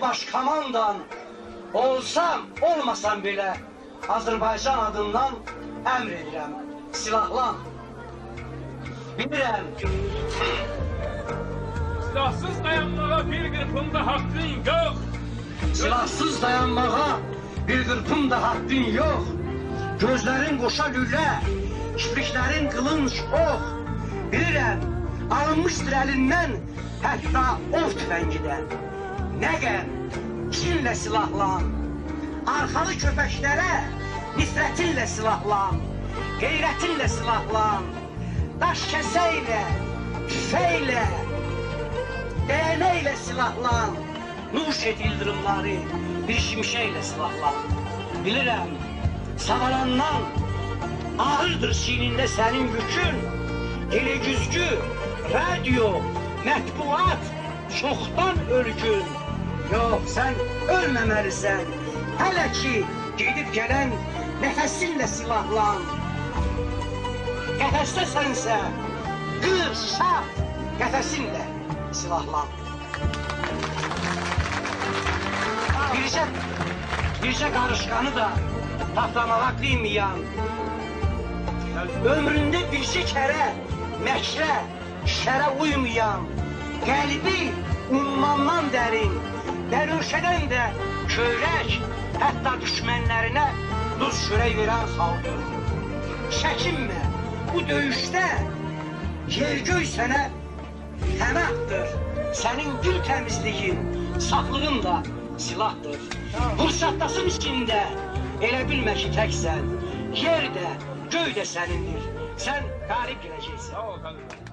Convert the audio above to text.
baş komandan olsam, olmasam belə Azərbaycan adından əmr edirəm, silahlan. Bilirəm. Silahsız dayanmağa bir qırpım da haqqın yox. Silahsız dayanmağa bir qırpım da haqqın yox. Gözlərin qoşa lülə, kipriklərin qılınc ox. Bilirəm, alınmışdır əlindən hətta ov tüfəngidən. Nə qəm, kinlə silahlan. Arxalı köpəklərə nifrətinlə silahlan. Qeyrətinlə silahlan. Daş kəsəylə, tüfəklə, dəyənəklə silahlan. Nuş et ildırımları bir şimşəklə silahlan. Bilirəm, savalandan ağırdır çiynində sənin yükün. Telegüzgü, radio, mətbuat çoxdan ölgün. Yox, sən ölməməlisən. Hələ ki, gedib gələn nəfəsinlə silahlan. Qəfəsdəsənsə, qır, şah, qəfəsinlə silahlan. Bircə qarışqanı da patlamağa qıymayan, ömründə bircə kərə məkrə, şərə uymayan, qəlbi ummandan dərin, dərüşədən də köyrək, hətta düşmənlərinə duz çörək verən xalqın. Çəkinmə, bu döyüşdə yer-göy sənə pənahdır. Sənin gül təmizliyin, saflığın da silahdır. Vursatdasın içində, elə bilmə ki təksən. Yer də, göy də sənindir. Sən qalib gələcəksən.